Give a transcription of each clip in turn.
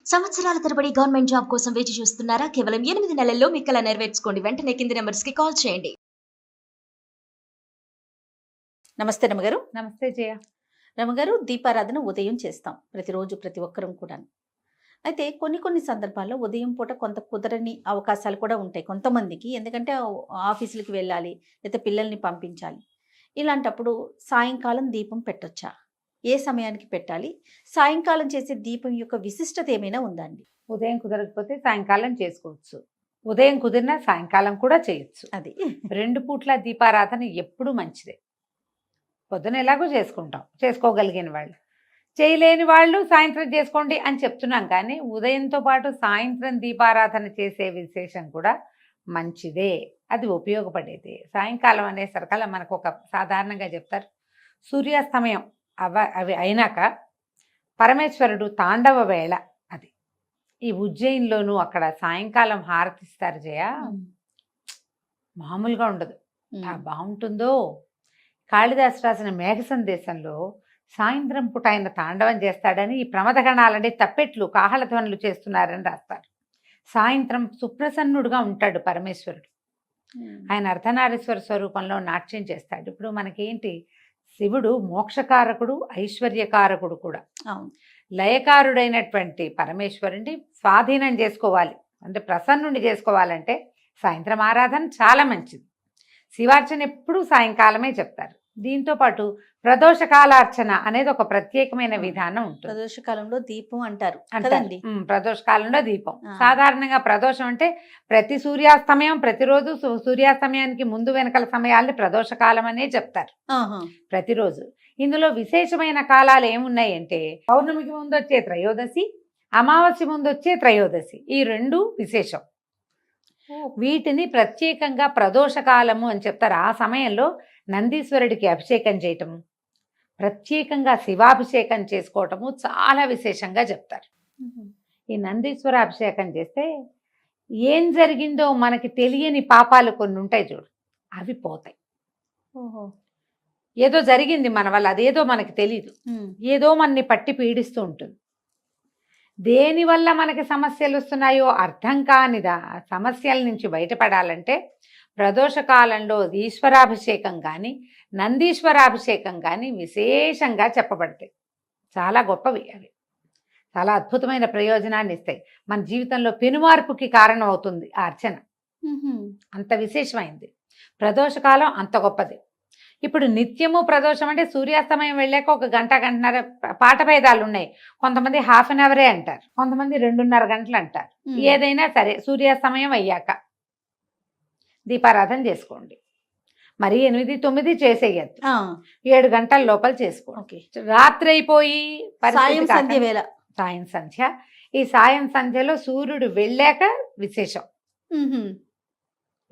సంవత్సరాల తరబడి government job కోసం వేచి చూస్తున్నారా? కేవలం 8 నెలల్లో మీ కల నెరవేర్చుకోండి. వెంటనే కింది నంబర్స్‌కి కాల్ చేయండి. నమస్తే రమగారు. నమస్తే జయ. రమగారు, దీపారాధన ఉదయం చేస్తాం ప్రతిరోజు ప్రతి ఒక్కరం కూడాను. అయితే కొన్ని సందర్భాల్లో ఉదయం పూట కొంత కుదరని అవకాశాలు కూడా ఉంటాయి కొంతమందికి. ఎందుకంటే ఆఫీసులకి వెళ్ళాలి, లేతే పిల్లల్ని పంపించాలి. ఇలాంటప్పుడు సాయంకాలం దీపం పెట్టొచ్చా? ఏ సమయానికి పెట్టాలి? సాయంకాలం చేసే దీపం యొక్క విశిష్టత ఏమైనా ఉందా అండి? ఉదయం కుదరకపోతే సాయంకాలం చేసుకోవచ్చు, ఉదయం కుదిరినా సాయంకాలం కూడా చేయొచ్చు. అది 2 పూట్ల దీపారాధన ఎప్పుడు మంచిదే. పొద్దున ఎలాగో చేసుకుంటాం, చేసుకోగలిగిన వాళ్ళు. చేయలేని వాళ్ళు సాయంత్రం చేసుకోండి అని చెప్తున్నాం, కానీ ఉదయంతో పాటు సాయంత్రం దీపారాధన చేసే విశేషం కూడా మంచిదే, అది ఉపయోగపడేది. సాయంకాలం అనేసరికల్లా మనకు ఒక సాధారణంగా చెప్తారు, సూర్యాస్తమయం అవి అయినాక పరమేశ్వరుడు తాండవ వేళ అది. ఈ ఉజ్జయిన్లోనూ అక్కడ సాయంకాలం హారతిస్తారు జయ, మామూలుగా ఉండదు. బాగుంటుందో. కాళిదాసు రాసిన మేఘ సందేశంలో సాయంత్రం పూట ఆయన తాండవం చేస్తాడని, ఈ ప్రమదగణాలని తప్పెట్లు కాహళధ్వనులు చేస్తున్నారని రాస్తారు. సాయంత్రం సుప్రసన్నుడుగా ఉంటాడు పరమేశ్వరుడు. ఆయన అర్ధనారీశ్వర స్వరూపంలో నాట్యం చేస్తాడు. ఇప్పుడు మనకేంటి, శివుడు మోక్షకారకుడు, ఐశ్వర్యకారకుడు కూడా. లయకారుడైనటువంటి పరమేశ్వరుని స్వాధీనం చేసుకోవాలి అంటే, ప్రసన్నుని చేసుకోవాలంటే సాయంత్రం ఆరాధన చాలా మంచిది. శివార్చన ఎప్పుడు సాయంకాలమే చెప్తారు. దీంతో పాటు ప్రదోషకాలార్చన అనేది ఒక ప్రత్యేకమైన విధానం ఉంటుంది. ప్రదోషకాలంలో దీపం అంటారు. ప్రదోషకాలంలో దీపం. సాధారణంగా ప్రదోషం అంటే ప్రతి సూర్యాస్తమయం, ప్రతిరోజు సూర్యాస్తమయానికి ముందు వెనకల సమయాల్ని ప్రదోషకాలం అనే చెప్తారు ప్రతిరోజు. ఇందులో విశేషమైన కాలాలు ఏమున్నాయి అంటే, పౌర్ణమికి ముందు వచ్చే త్రయోదశి, అమావాస్య ముందు వచ్చే త్రయోదశి, ఈ 2 విశేషం. వీటిని ప్రత్యేకంగా ప్రదోషకాలము అని చెప్తారు. ఆ సమయంలో నందీశ్వరుడికి అభిషేకం చేయటము, ప్రత్యేకంగా శివాభిషేకం చేసుకోవటము చాలా విశేషంగా చెప్తారు. ఈ నందీశ్వర అభిషేకం చేస్తే ఏం జరిగిందో మనకి తెలియని పాపాలు కొన్ని ఉంటాయి చూడు, అవి పోతాయి. ఏదో జరిగింది మన వల్ల, అదేదో మనకి తెలీదు, ఏదో మనని పట్టి పీడిస్తూ ఉంటుంది. దేనివల్ల మనకి సమస్యలు వస్తున్నాయో అర్థం కానిదా సమస్యల నుంచి బయటపడాలంటే ప్రదోషకాలంలో ఈశ్వరాభిషేకం కానీ నందీశ్వరాభిషేకం కానీ విశేషంగా చెప్పబడతాయి. చాలా గొప్పవి అవి, చాలా అద్భుతమైన ప్రయోజనాన్ని ఇస్తాయి. మన జీవితంలో పెనుమార్పుకి కారణం అవుతుంది ఆ అర్చన. అంత విశేషమైంది ప్రదోషకాలం, అంత గొప్పది. ఇప్పుడు నిత్యము ప్రదోషం అంటే సూర్యాస్తమయం వెళ్ళాక 1 గంట, గంటన్నర పాట భేదాలు ఉన్నాయి. కొంతమంది ½ అన్ అవరే అంటారు, కొంతమంది 2.5 గంటలు అంటారు. ఏదైనా సరే సూర్యాస్తమయం అయ్యాక దీపారాధన చేసుకోండి. మరి 8, 9 చేసేయద్దు, 7 గంటల లోపల చేసుకోండి. రాత్రి అయిపోయి సాయం సంధ్య, ఈ సాయం సంధ్యలో సూర్యుడు వెళ్ళాక విశేషం.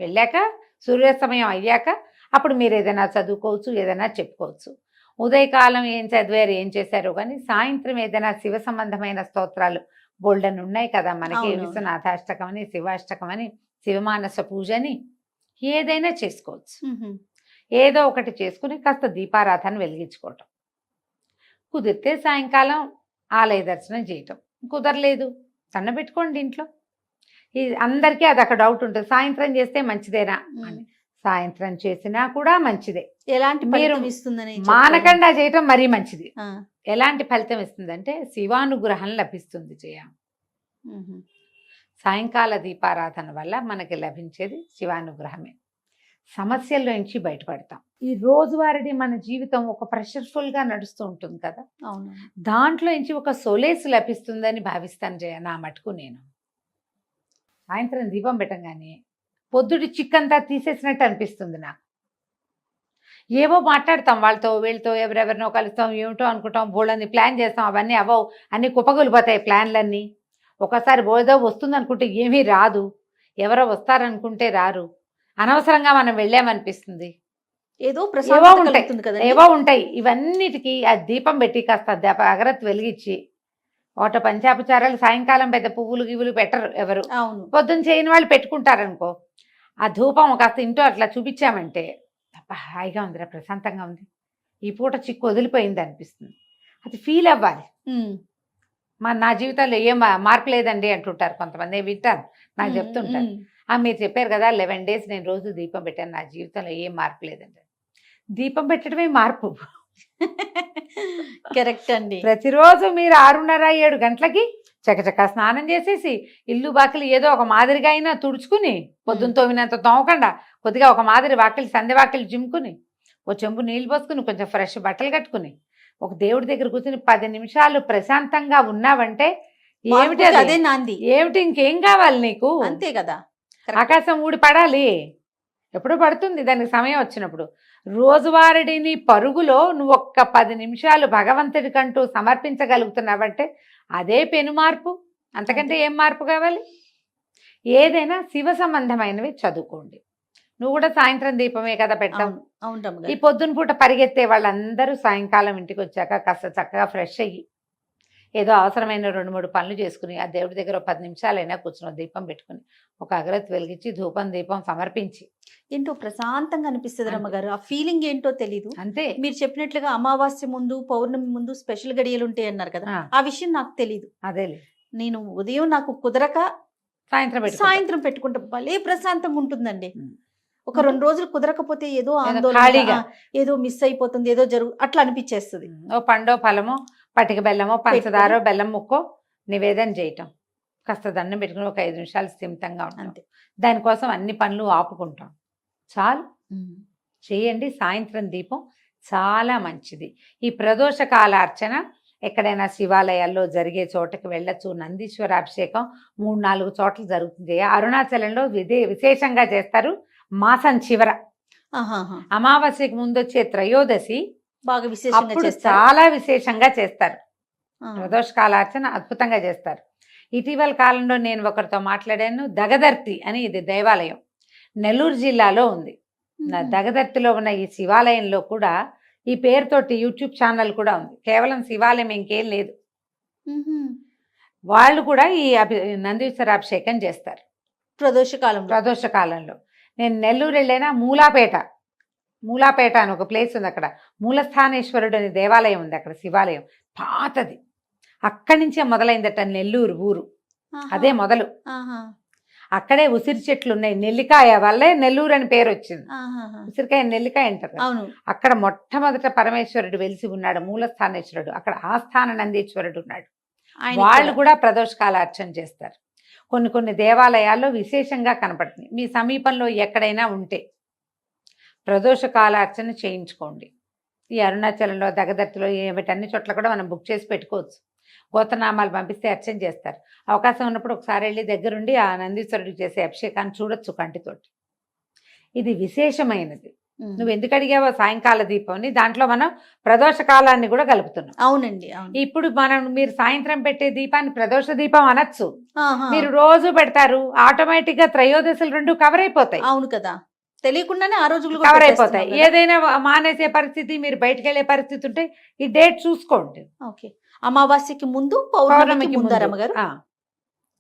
వెళ్ళాక సూర్యాస్తమయం అయ్యాక అప్పుడు మీరు ఏదైనా చదువుకోవచ్చు, ఏదైనా చెప్పుకోవచ్చు. ఉదయకాలం ఏం చదివారు, ఏం చేశారో కానీ సాయంత్రం ఏదైనా శివ సంబంధమైన స్తోత్రాలు బోల్డన్ ఉన్నాయి కదా మనకి. విశ్వనాథాష్టకం అని, శివాష్టకం అని, శివమానస పూజ అని ఏదైనా చేసుకోవచ్చు. ఏదో ఒకటి చేసుకుని కాస్త దీపారాధన వెలిగించుకోవటం. కుదిరితే సాయంకాలం ఆలయ దర్శనం చేయటం, కుదరలేదు సన్నబెట్టుకోండి ఇంట్లో. అందరికీ అది ఒక డౌట్ ఉంటుంది, సాయంత్రం చేస్తే మంచిదేనా అని. సాయంత్రం చేసినా కూడా మంచిదే. ఎలాంటి ఫలితం ఇస్తుందని మానకుండా చేయటం మరీ మంచిది. ఎలాంటి ఫలితం ఇస్తుందంటే శివానుగ్రహం లభిస్తుంది జయ. సాయంకాల దీపారాధన వల్ల మనకి లభించేది శివానుగ్రహమే. సమస్యల నుంచి బయటపడతాం. ఈ రోజువారీ మన జీవితం ఒక ప్రెషర్ఫుల్గా నడుస్తూ ఉంటుంది కదా, దాంట్లో నుంచి ఒక సొలేస్ లభిస్తుందని భావిస్తాను జయ. నా మటుకు నేను సాయంత్రం దీపం పెట్టగానే పొద్దుటి చిక్కంతా తీసేసినట్టు అనిపిస్తుంది నాకు. ఏవో మాట్లాడతాం వాళ్ళతో వీళ్ళతో, ఎవరెవరినో కలుస్తాం, ఏమిటో అనుకుంటాం, బోళ్ళని ప్లాన్ చేస్తాం, అవన్నీ అవ్వవు, అన్నీ కుప్పగొలిపోతాయి ప్లాన్లన్నీ. ఒకసారి బోధో వస్తుంది అనుకుంటే ఏమీ రాదు, ఎవరో వస్తారనుకుంటే రారు, అనవసరంగా మనం వెళ్ళామనిపిస్తుంది. ఏవో ఉంటాయి. ఇవన్నిటికీ ఆ దీపం పెట్టి కాస్త అగరత్తు వెలిగించి, ఒకట పంచాపచారాలు సాయంకాలం పెద్ద పువ్వులు గివ్వులు పెట్టరు ఎవరు, పొద్దున్న చేయని వాళ్ళు పెట్టుకుంటారనుకో. ఆ ధూపం కాస్త ఇంట్లో అట్లా చూపించామంటే హాయిగా ఉందిరా, ప్రశాంతంగా ఉంది, ఈ పూట చిక్కు వదిలిపోయింది అనిపిస్తుంది. అది ఫీల్ అవ్వాలి. నా జీవితంలో ఏం మార్పు లేదండి అంటుంటారు కొంతమంది, వింటారు నాకు చెప్తుంటారు. మీరు చెప్పారు కదా 11 days నేను రోజు దీపం పెట్టాను, నా జీవితంలో ఏం మార్పు లేదండి. దీపం పెట్టడమే మార్పు. కరెక్ట్ అండి. ప్రతిరోజు మీరు 6:30-7 గంటలకి చకచకా స్నానం చేసేసి ఇల్లు బాకిలి ఏదో ఒక మాదిరిగా అయినా తుడుచుకుని, పొద్దున్న తోమినంత తోమకుండా కొద్దిగా ఒక మాదిరి వాకిలి సంధ్య వాకిలి జిమ్ముకుని, ఓ చెంబు నీళ్ళు పోసుకుని, కొంచెం ఫ్రెష్ బట్టలు కట్టుకుని, ఒక దేవుడి దగ్గర కూర్చుని 10 నిమిషాలు ప్రశాంతంగా ఉన్నావంటే ఏమిటి అదే నాంది, ఏమిటి ఇంకేం కావాలి నీకు? అంతే కదా. ఆకాశం ఊడి పడాలి, ఎప్పుడు పడుతుంది దానికి సమయం వచ్చినప్పుడు. రోజువారీని పరుగులో నువ్వు ఒక్క 10 నిమిషాలు భగవంతుడికంటూ సమర్పించగలుగుతున్నావంటే అదే పెను మార్పు. అంతకంటే ఏం మార్పు కావాలి? ఏదైనా శివ సంబంధమైనవి చదువుకోండి. నువ్వు కూడా సాయంత్రం దీపమే కదా పెడతావు. ఈ పొద్దున పూట పరిగెత్తే వాళ్ళందరూ సాయంకాలం ఇంటికి వచ్చాక కాస్త చక్కగా ఫ్రెష్ అయ్యి ఏదో అవసరమైన 2-3 పనులు చేసుకుని ఆ దేవుడి దగ్గర 10 నిమిషాలైనా కూర్చుని దీపం పెట్టుకుని ఒక అగరత్తి వెలిగించి ధూపం దీపం సమర్పించి ఏంటో ప్రశాంతంగా అనిపిస్తుంది రమ్మగారు. ఆ ఫీలింగ్ ఏంటో తెలీదు. అంతే. మీరు చెప్పినట్లుగా అమావాస్య ముందు పౌర్ణమి ముందు స్పెషల్ గడియలు ఉంటాయి అన్నారు కదా, ఆ విషయం నాకు తెలీదు. అదేలే, నేను ఉదయం నాకు కుదరక సాయంత్రం పెట్టుకుంటా, భలే ప్రశాంతంగా ఉంటుందండి. ఒక 2 రోజులు కుదరకపోతే ఏదో ఆందోళన, ఏదో మిస్ అయిపోతుంది, ఏదో అట్లా అనిపించేస్తుంది. ఓ పండో ఫలమో పటిక బెల్లమో పంచదారో బెల్లం ముక్కో నివేదన చేయటం, కాస్త దండం పెట్టుకుని ఒక 5 నిమిషాలు స్థిమితంగా ఉంటుంది. దానికోసం అన్ని పనులు ఆపుకుంటాం, చాలు. చేయండి. సాయంత్రం దీపం చాలా మంచిది. ఈ ప్రదోష కాలార్చన ఎక్కడైనా శివాలయాల్లో జరిగే చోటకి వెళ్ళచ్చు. నందీశ్వర అభిషేకం 3-4 చోట్ల జరుగుతుంది. అరుణాచలంలో విశేషంగా చేస్తారు. మాసం చివర అమావాస్యకి ముందు వచ్చే త్రయోదశి బాగా విశేషంగా చేస్తారు, చాలా విశేషంగా చేస్తారు. ప్రదోష కాలార్చన అద్భుతంగా చేస్తారు. ఇటీవల కాలంలో నేను ఒకరితో మాట్లాడాను. దగదర్తి అని ఇది దేవాలయం నెల్లూరు జిల్లాలో ఉంది. దగదర్తిలో ఉన్న ఈ శివాలయంలో కూడా ఈ పేరుతోటి యూట్యూబ్ ఛానల్ కూడా ఉంది. కేవలం శివాలయం ఇంకేం లేదు. వాళ్ళు కూడా ఈ నందీశ్వర అభిషేకం చేస్తారు ప్రదోష కాలంలో. నేను నెల్లూరు వెళ్ళైనా మూలాపేట అని ఒక ప్లేస్ ఉంది, అక్కడ మూలస్థానేశ్వరుడు అనే దేవాలయం ఉంది, అక్కడ శివాలయం పాతది. అక్కడి నుంచే మొదలైందట నెల్లూరు ఊరు, అదే మొదలు. అక్కడే ఉసిరి చెట్లు ఉన్నాయి, నెల్లికాయ వల్లే నెల్లూరు అని పేరు వచ్చింది. ఉసిరికాయ నెల్లికాయ అంటారు. అక్కడ మొట్టమొదట పరమేశ్వరుడు వెలిసి ఉన్నాడు, మూలస్థానేశ్వరుడు. అక్కడ ఆస్థాన నందీశ్వరుడు ఉన్నాడు. వాళ్ళు కూడా ప్రదోషకాల అర్చన చేస్తారు. కొన్ని దేవాలయాల్లో విశేషంగా కనపడుతుంది. మీ సమీపంలో ఎక్కడైనా ఉంటే ప్రదోష కాలార్చన చేయించుకోండి. ఈ అరుణాచలంలో దగదర్తిలో వీటన్ని చోట్ల కూడా మనం బుక్ చేసి పెట్టుకోవచ్చు. గోత్రనామాలు పంపిస్తే అర్చన చేస్తారు. అవకాశం ఉన్నప్పుడు ఒకసారి వెళ్ళి దగ్గరుండి ఆ నందీశ్వరుడికి చేసే అభిషేకాన్ని చూడొచ్చు కంటితోటి. ఇది విశేషమైనది. నువ్వు ఎందుకు అడిగావో సాయంకాల దీపం, దాంట్లో మనం ప్రదోష కాలాన్ని కూడా కలుపుతున్నాం. అవునండి. ఇప్పుడు మీరు సాయంత్రం పెట్టే దీపాన్ని ప్రదోష దీపం అనొచ్చు. మీరు రోజు పెడతారు, ఆటోమేటిక్ గా త్రయోదశులు 2 కవర్ అయిపోతాయి. అవును కదా, తెలియకుండానే ఆ రోజులు కవర్ అయిపోతాయి. ఏదైనా మానేసే పరిస్థితి, మీరు బయటకు వెళ్ళే పరిస్థితి ఉంటే ఈ డేట్ చూసుకోండి. ఓకే, అమావాస్యకి ముందు పౌర్ణమికి ముందు రమ్మగారు,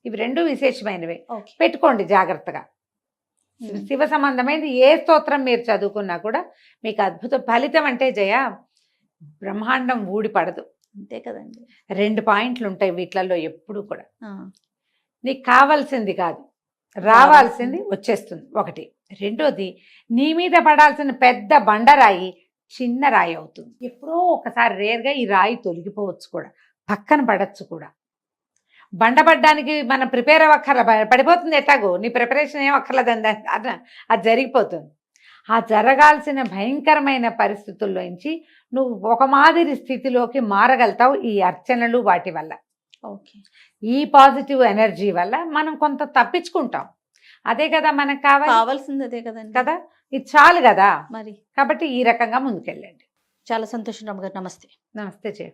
ఇవి 2 విశేషమైనవి. పెట్టుకోండి జాగ్రత్తగా. శివ సంబంధమైనది ఏ స్తోత్రం మీరు చదువుకున్నా కూడా మీకు అద్భుత ఫలితం. అంటే జయ, బ్రహ్మాండం ఊడిపడదు. అంతే కదండి. 2 పాయింట్లు ఉంటాయి వీటిలలో ఎప్పుడు కూడా. నీకు కావాల్సింది కాదు, రావాల్సింది వచ్చేస్తుంది. 1. 2ది, నీ మీద పడాల్సిన పెద్ద బండరాయి చిన్న రాయి అవుతుంది. ఎప్పుడో ఒకసారి రేర్గా ఈ రాయి తొలగిపోవచ్చు కూడా, పక్కన పడచ్చు కూడా. బండపడ్డానికి మనం ప్రిపేర్ అవ్వక్కర్ల, పడిపోతుంది ఎట్లాగో. నీ ప్రిపరేషన్ ఏం అక్కర్లేదండి, అది జరిగిపోతుంది. ఆ జరగాల్సిన భయంకరమైన పరిస్థితుల్లోంచి నువ్వు ఒక మాదిరి స్థితిలోకి మారగలుగుతావు ఈ అర్చనలు వాటి వల్ల. ఈ పాజిటివ్ ఎనర్జీ వల్ల మనం కొంత తప్పించుకుంటాం. అదే కదా మనకు కావాల్సింది, అదే కదండి కదా. ఇది చాలు కదా మరి. కాబట్టి ఈ రకంగా ముందుకెళ్ళండి. చాలా సంతోషం రమ్మగారు. నమస్తే. నమస్తే.